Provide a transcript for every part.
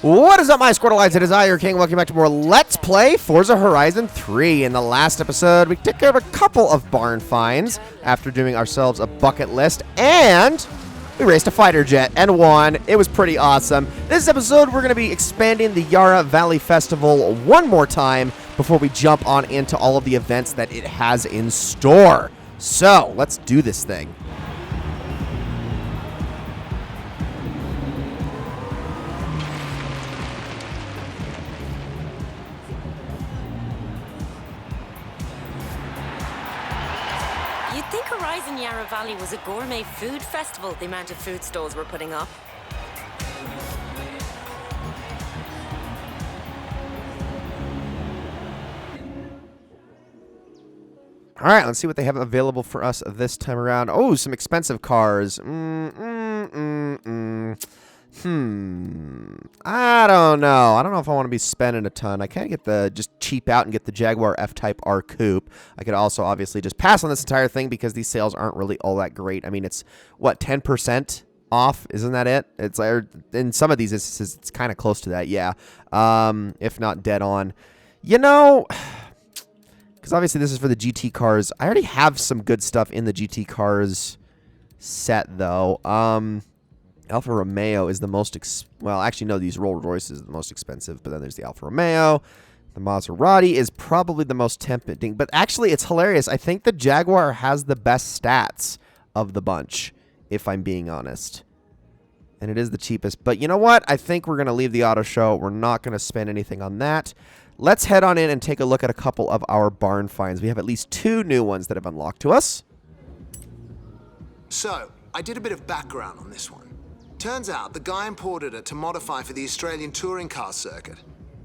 What is up, my Squirtle Lights? It is I, your king. Welcome back to more Let's Play Forza Horizon 3. In the last episode, we took care of a couple of barn finds after doing ourselves a bucket list, and we raced a fighter jet and won. It was pretty awesome. This episode, we're going to be expanding the Yarra Valley Festival one more time before we jump on into all of the events that it has in store. So, let's do this thing. You'd think Horizon Yarra Valley was a gourmet food festival, the amount of food stalls we're putting up. All right, let's see what they have available for us this time around. Oh, some expensive cars. I don't know. I don't know if I want to be spending a ton. I can't get the just cheap out and get the Jaguar F-Type R Coupe. I could also obviously just pass on this entire thing because these sales aren't really all that great. I mean, it's what, 10% off? Isn't that it? It's like, in some of these instances, it's kind of close to that. Yeah, if not dead on. You know, because obviously this is for the GT cars. I already have some good stuff in the GT cars set though. Alfa Romeo is the most, well, actually, no, these Rolls Royces is the most expensive, but then there's the Alfa Romeo. The Maserati is probably the most tempting, but actually, it's hilarious. I think the Jaguar has the best stats of the bunch, if I'm being honest. And it is the cheapest, but you know what? I think we're going to leave the auto show. We're not going to spend anything on that. Let's head on in and take a look at a couple of our barn finds. We have at least 2 new ones that have unlocked to us. So, I did a bit of background on this one. Turns out the guy imported it to modify for the Australian touring car circuit.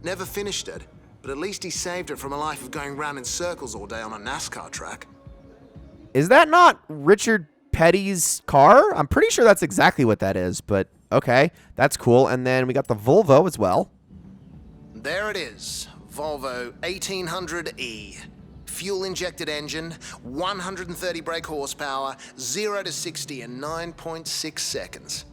Never finished it, but at least he saved it from a life of going round in circles all day on a NASCAR track. Is that not Richard Petty's car? I'm pretty sure that's exactly what that is, but okay, that's cool. And then we got the Volvo as well. There it is, Volvo 1800E. Fuel-injected engine, 130 brake horsepower, 0 to 60 in 9.6 seconds.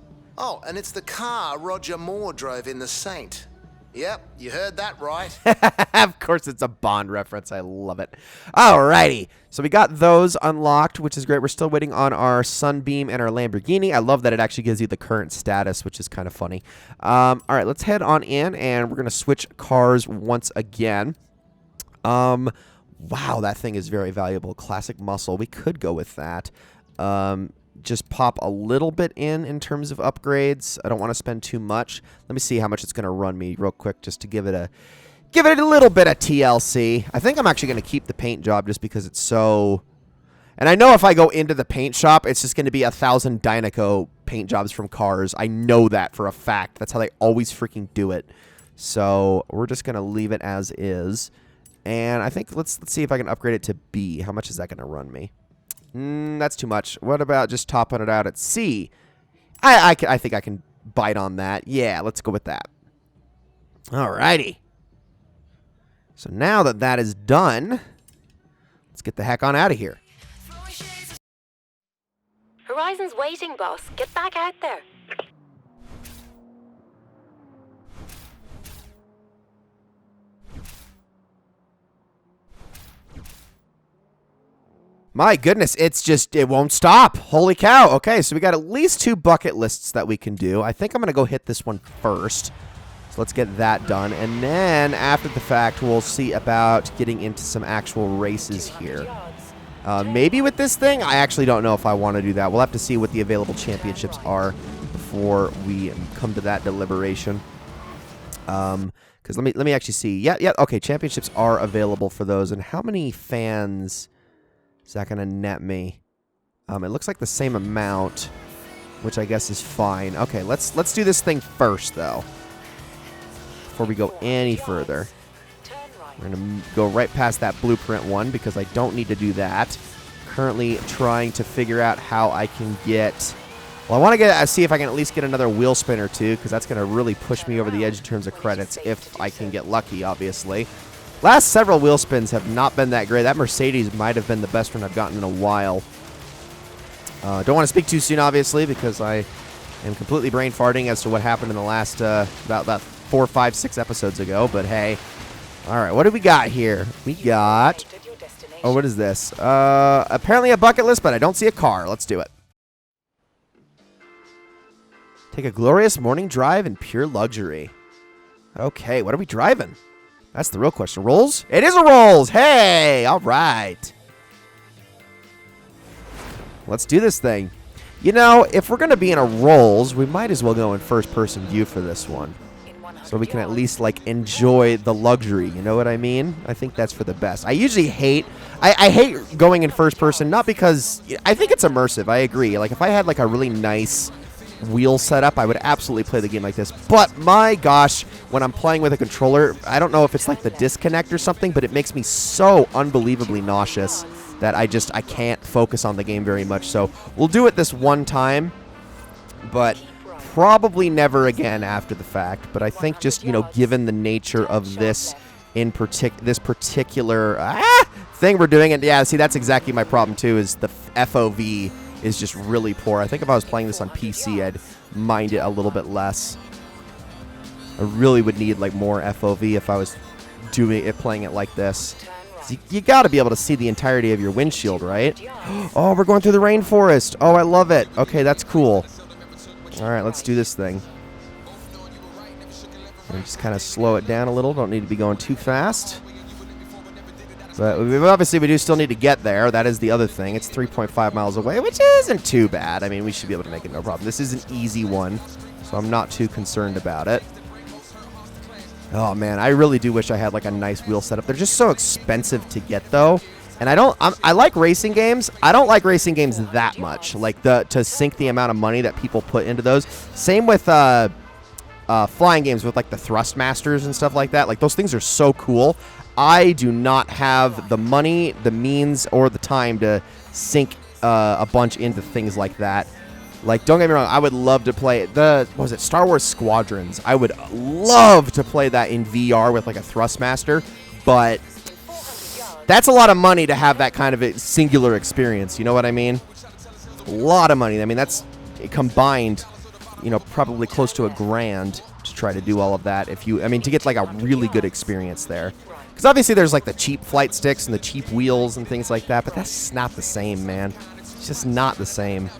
Oh, and it's the car Roger Moore drove in The Saint. Yep, you heard that right. Of course, it's a Bond reference. I love it. Alrighty, so we got those unlocked, which is great. We're still waiting on our Sunbeam and our Lamborghini. I love that it actually gives you the current status, which is kind of funny. All right, let's head on in, and we're going to switch cars once again. Wow, that thing is very valuable. Classic muscle. We could go with that. Just pop a little bit in terms of upgrades. I don't want to spend too much. Let me see how much it's going to run me real quick just to give it a little bit of TLC. I think I'm actually going to keep the paint job just because it's so... And I know if I go into the paint shop, it's just going to be 1,000 Dynaco paint jobs from cars. I know that for a fact. That's how they always freaking do it. So we're just going to leave it as is. And I think let's see if I can upgrade it to B. How much is that going to run me? That's too much. What about just topping it out at C? I think I can bite on that. Yeah, let's go with that. Alrighty. So now that that is done, let's get the heck on out of here. Horizon's waiting, boss. Get back out there. My goodness, it won't stop. Holy cow. Okay, so we got at least 2 bucket lists that we can do. I think I'm going to go hit this one first. So let's get that done. And then after the fact, we'll see about getting into some actual races here. Maybe with this thing? I actually don't know if I want to do that. We'll have to see what the available championships are before we come to that deliberation. Because let me actually see. Yeah, okay, championships are available for those. And how many fans... is that going to net me? It looks like the same amount, which I guess is fine. Okay, let's do this thing first, though, before we go any further. We're going to go right past that blueprint one because I don't need to do that. Currently trying to figure out how I can get... Well, I want to see if I can at least get another wheel spin or two because that's going to really push me over the edge in terms of credits if I can get lucky, obviously. Last several wheel spins have not been that great. That Mercedes might have been the best one I've gotten in a while. Don't want to speak too soon, obviously, because I am completely brain farting as to what happened in the last about 4, 5, 6 episodes ago, but hey. All right, what do we got here? We got... Oh, what is this? Apparently a bucket list, but I don't see a car. Let's do it. Take a glorious morning drive in pure luxury. Okay, what are we driving? That's the real question. Rolls? It is a Rolls! Hey! All right. Let's do this thing. You know, if we're going to be in a Rolls, we might as well go in first-person view for this one. So we can at least, like, enjoy the luxury. You know what I mean? I think that's for the best. I usually hate... I hate going in first person, not because... I think it's immersive. I agree. Like, if I had, like, a really nice wheel setup, I would absolutely play the game like this. But, my gosh, when I'm playing with a controller, I don't know if it's, like, the disconnect or something, but it makes me so unbelievably nauseous that I can't focus on the game very much. So, we'll do it this one time, but... probably never again after the fact, but I think just, you know, given the nature of this this particular thing we're doing, and yeah, see, that's exactly my problem too, is the FOV is just really poor. I think if I was playing this on PC, I'd mind it a little bit less. I really would need, like, more FOV if I was playing it like this. So you got to be able to see the entirety of your windshield, right? Oh, we're going through the rainforest. Oh, I love it. Okay, that's cool. All right, let's do this thing. And just kind of slow it down a little. Don't need to be going too fast. But obviously, we do still need to get there. That is the other thing. It's 3.5 miles away, which isn't too bad. I mean, we should be able to make it no problem. This is an easy one, so I'm not too concerned about it. Oh, man, I really do wish I had, like, a nice wheel setup. They're just so expensive to get, though. And I like racing games. I don't like racing games that much, like to sink the amount of money that people put into those. Same with flying games with, like, the Thrustmasters and stuff like that. Like, those things are so cool. I do not have the money, the means, or the time to sink a bunch into things like that. Like, don't get me wrong, I would love to play Star Wars Squadrons. I would love to play that in VR with, like, a Thrustmaster, but that's a lot of money to have that kind of a singular experience. You know what I mean? A lot of money. I mean, that's combined, you know, probably close to $1,000 to try to do all of that. To get, like, a really good experience there. Because obviously there's, like, the cheap flight sticks and the cheap wheels and things like that, but that's just not the same, man. It's just not the same.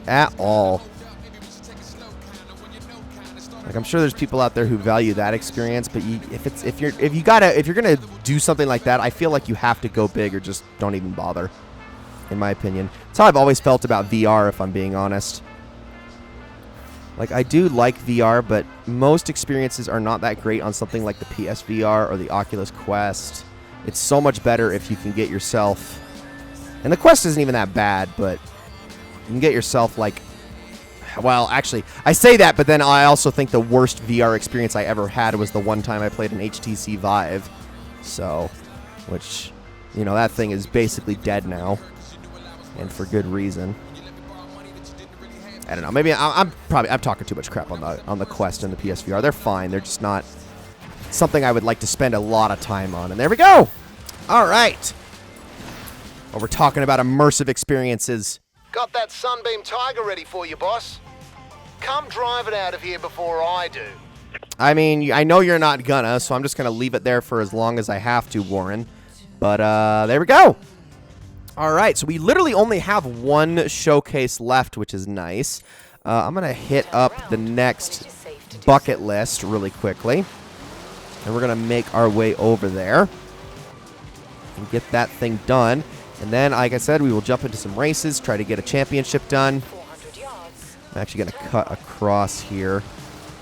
At all. Like, I'm sure there's people out there who value that experience, but if you're gonna do something like that, I feel like you have to go big or just don't even bother. In my opinion, that's how I've always felt about VR. If I'm being honest, like, I do like VR, but most experiences are not that great on something like the PSVR or the Oculus Quest. It's so much better if you can get yourself, and the Quest isn't even that bad, but you can get yourself, like. Well, actually, I say that, but then I also think the worst VR experience I ever had was the one time I played an HTC Vive. So, which, you know, that thing is basically dead now, and for good reason. I don't know. Maybe I'm talking too much crap on the Quest and the PSVR. They're fine. They're just not something I would like to spend a lot of time on. And there we go. All right. Well, we're talking about immersive experiences. Got that Sunbeam Tiger ready for you, boss. Come drive it out of here before I do. I mean, I know you're not gonna, so I'm just gonna leave it there for as long as I have to, Warren. But there we go. All right, so we literally only have one showcase left, which is nice. I'm gonna hit up the next bucket list really quickly, and we're gonna make our way over there and get that thing done. And then, like I said, we will jump into some races, try to get a championship done. I'm actually going to cut across here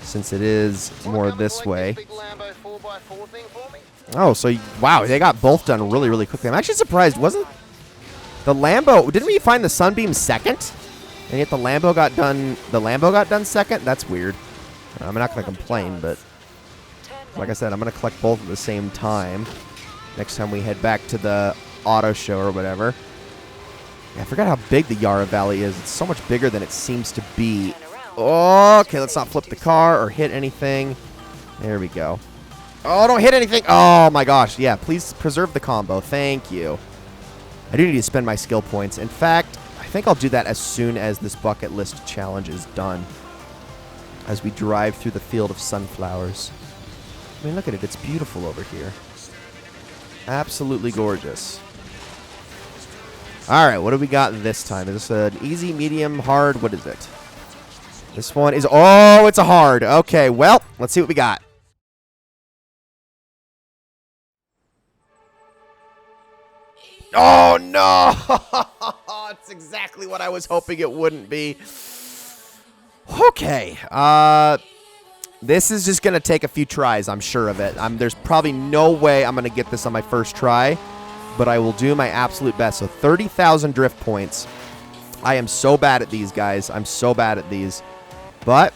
since it is more this way. Oh, so, wow, they got both done really, really quickly. I'm actually surprised. Wasn't the Lambo, didn't we find the Sunbeam second? And yet the Lambo got done second? That's weird. I'm not going to complain, but like I said, I'm going to collect both at the same time next time we head back to the auto show or whatever. Yeah, I forgot how big the Yarra Valley is. It's so much bigger than it seems to be. Okay, let's not flip the car or hit anything. There we go. Oh, don't hit anything. Oh my gosh. Yeah, please preserve the combo. Thank you. I do need to spend my skill points. In fact, I think I'll do that as soon as this bucket list challenge is done. as we drive through the field of sunflowers. I mean, look at it. It's beautiful over here. Absolutely gorgeous. All right, what do we got this time? Is this an easy, medium, hard? What is it? This one is... Oh, it's a hard. Okay, well, let's see what we got. Oh, no! It's exactly what I was hoping it wouldn't be. Okay. This is just going to take a few tries, I'm sure of it. There's probably no way I'm going to get this on my first try, but I will do my absolute best. So 30,000 drift points. I am so bad at these, guys. I'm so bad at these. But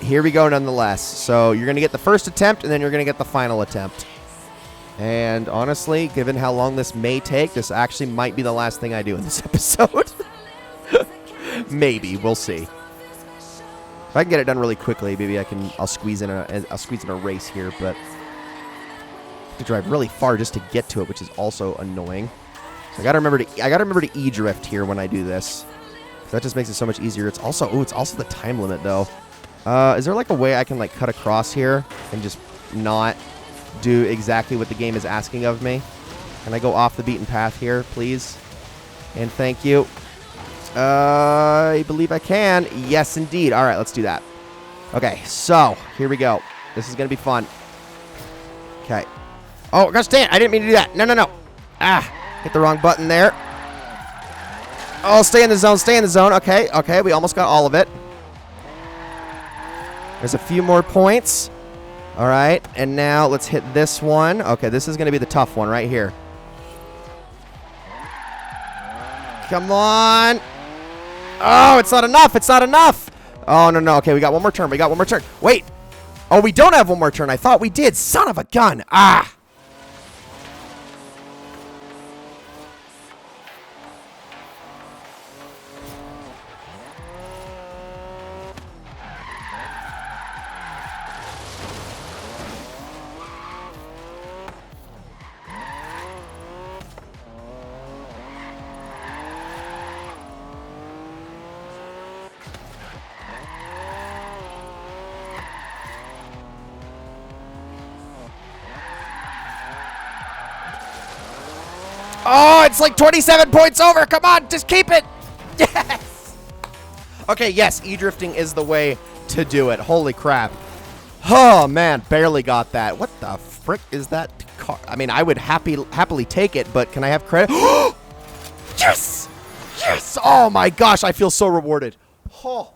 here we go nonetheless. So you're going to get the first attempt, and then you're going to get the final attempt. And honestly, given how long this may take, this actually might be the last thing I do in this episode. Maybe. We'll see. If I can get it done really quickly, maybe I'll squeeze in a race here, but I have to drive really far just to get to it, which is also annoying. So I gotta remember to E-drift here when I do this. That just makes it so much easier. It's also the time limit though. Is there like a way I can like cut across here and just not do exactly what the game is asking of me? Can I go off the beaten path here, please? And thank you. I believe I can. Yes, indeed. All right, let's do that. Okay, so here we go. This is going to be fun. Okay. Oh, gosh, dang it. I didn't mean to do that. No, no, no. Ah, hit the wrong button there. Oh, stay in the zone. Stay in the zone. Okay, okay. We almost got all of it. There's a few more points. All right, and now let's hit this one. Okay, this is going to be the tough one right here. Come on. Oh, it's not enough. It's not enough. Oh, no, no. Okay, we got one more turn. We got one more turn. Wait. Oh, we don't have one more turn. I thought we did. Son of a gun. Ah. Oh, it's like 27 points over. Come on, just keep it. Yes. Okay, yes, e-drifting is the way to do it. Holy crap. Oh, man, barely got that. What the frick is that car? I mean, I would happily take it, but can I have credit? Yes! Yes! Oh, my gosh, I feel so rewarded. Oh,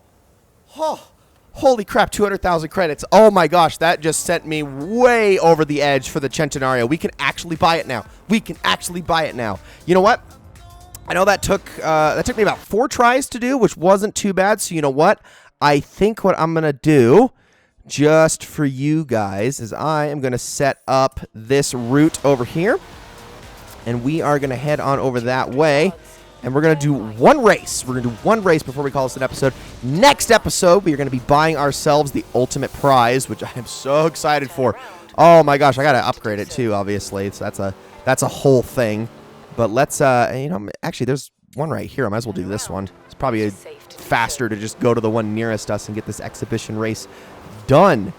oh. Holy crap, 200,000 credits. Oh my gosh, that just sent me way over the edge for the Centenario. We can actually buy it now. We can actually buy it now. You know what? I know that took me about 4 tries to do, which wasn't too bad. So you know what? I think what I'm going to do just for you guys is I am going to set up this route over here. And we are going to head on over that way. And we're going to do one race. We're going to do one race before we call this an episode. Next episode, we are going to be buying ourselves the ultimate prize, which I am so excited for. Oh my gosh, I got to upgrade it too, obviously. So that's a whole thing. But let's, actually, there's one right here. I might as well do this one. It's probably faster to just go to the one nearest us and get this exhibition race done.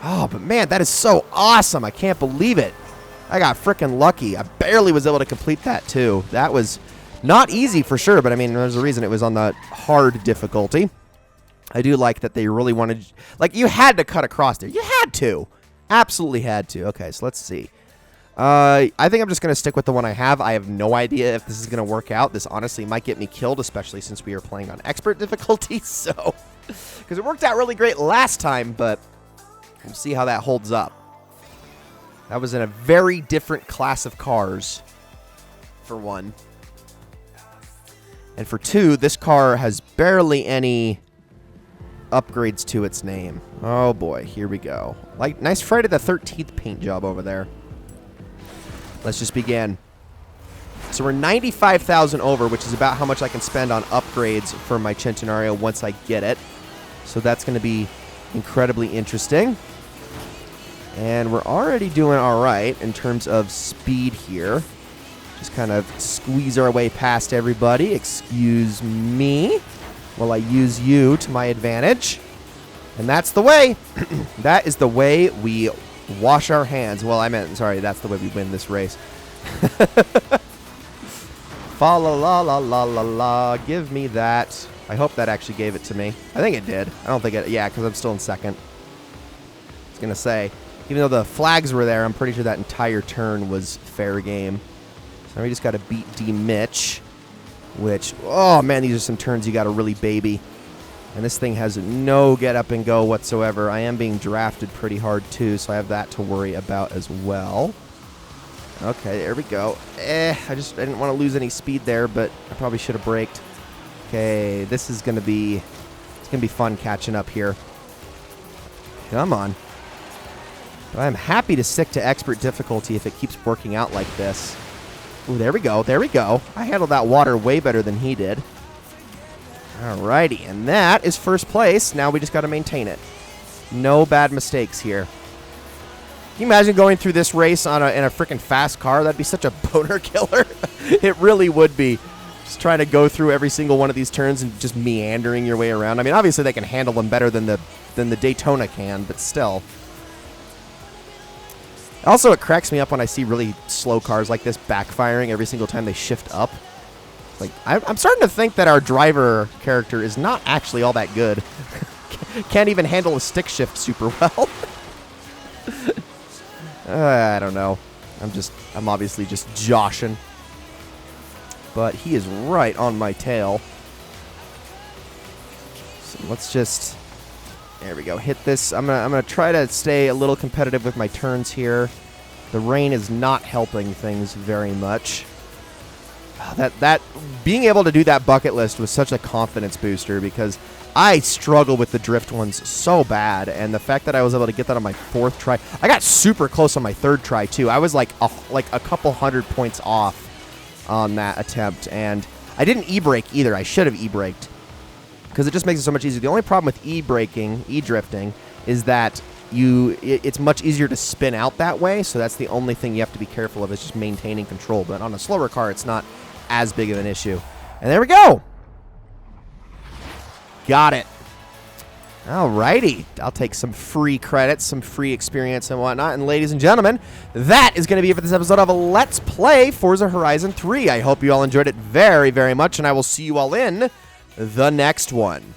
Oh, but man, that is so awesome. I can't believe it. I got freaking lucky. I barely was able to complete that too. That was... not easy for sure, but I mean, there's a reason it was on the hard difficulty. I do like that they really wanted, like, you had to cut across there. You had to. Absolutely had to. Okay, so let's see. I think I'm just going to stick with the one I have. I have no idea if this is going to work out. This honestly might get me killed, especially since we are playing on expert difficulty, so. Because it worked out really great last time, but we'll see how that holds up. That was in a very different class of cars, for one. And for 2, this car has barely any upgrades to its name. Oh boy, here we go. Like, nice Friday the 13th paint job over there. Let's just begin. So we're 95,000 over, which is about how much I can spend on upgrades for my Centenario once I get it. So that's going to be incredibly interesting. And we're already doing all right in terms of speed here. Just kind of squeeze our way past everybody. Excuse me while I use you to my advantage. And that's the way. That is the way we wash our hands. Well, sorry, that's the way we win this race. Fa la la la la la la. Give me that. I hope that actually gave it to me. I think it did. I don't think it. Yeah, because I'm still in second. I was going to say, even though the flags were there, I'm pretty sure that entire turn was fair game. So we just got to beat D. Mitch, which, oh man, these are some turns you got to really baby. And this thing has no get up and go whatsoever. I am being drafted pretty hard too, so I have that to worry about as well. Okay, there we go. I didn't want to lose any speed there, but I probably should have braked. Okay, this is gonna be fun catching up here. Come on. But I'm happy to stick to expert difficulty if it keeps working out like this. Ooh, there we go. There we go. I handled that water way better than he did. Alrighty, and that is first place. Now we just got to maintain it. No bad mistakes here. Can you imagine going through this race in a freaking fast car? That'd be such a boner killer. It really would be. Just trying to go through every single one of these turns and just meandering your way around. I mean, obviously they can handle them better than the Daytona can, but still. Also, it cracks me up when I see really slow cars like this backfiring every single time they shift up. Like, I'm starting to think that our driver character is not actually all that good. Can't even handle a stick shift super well. I don't know. I'm obviously just joshing. But he is right on my tail. So let's just, there we go, hit this. I'm gonna try to stay a little competitive with my turns here. The rain is not helping things very much. That being able to do that bucket list was such a confidence booster because I struggle with the drift ones so bad, and the fact that I was able to get that on my fourth try, I got super close on my third try too. I was like a couple 100 points off on that attempt, and I didn't e-brake either. I should have e-braked because it just makes it so much easier. The only problem with e-braking, e-drifting, is that it's much easier to spin out that way, so that's the only thing you have to be careful of is just maintaining control. But on a slower car, it's not as big of an issue. And there we go. Got it. Alrighty. I'll take some free credits, some free experience and whatnot. And ladies and gentlemen, that is going to be it for this episode of Let's Play Forza Horizon 3. I hope you all enjoyed it very, very much, and I will see you all in the next one.